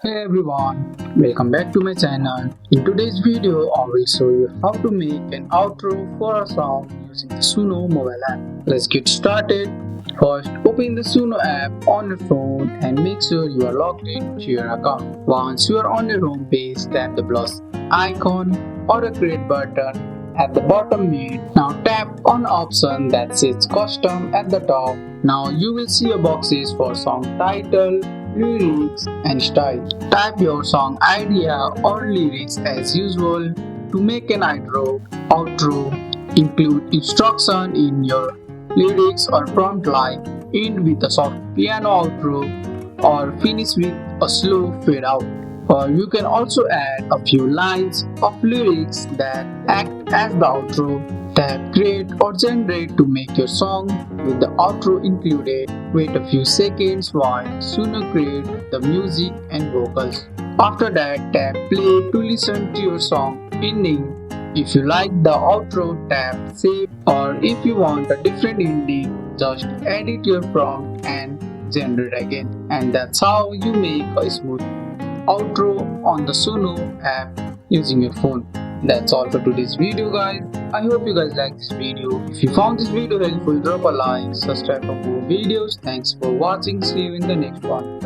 Hey everyone, welcome back to my channel. In today's video, I will show you how to make an outro for a song using the SUNO mobile app. Let's get started. First, open the SUNO app on your phone and make sure you are logged into your account. Once you are on your home page, tap the plus icon or a create button at the bottom mid. Now tap on option that says custom at the top. Now you will see a boxes for song title, lyrics and style. Type your song idea or lyrics as usual to make an outro. Include instruction in your lyrics or prompt like end with a soft piano outro or finish with a slow fade out. Or you can also add a few lines of lyrics that act as the outro. Tap create or generate to make your song with the outro included. Wait a few seconds while SUNO create the music and vocals. After that, tap play to listen to your song ending. If you like the outro, tap save, or if you want a different ending, just edit your prompt and generate again. And that's how you make a smooth outro on the SUNO app using your phone. That's all for today's video guys. I hope you guys like this video. If you found this video helpful, drop a like, subscribe for more videos. Thanks for watching. See you in the next one.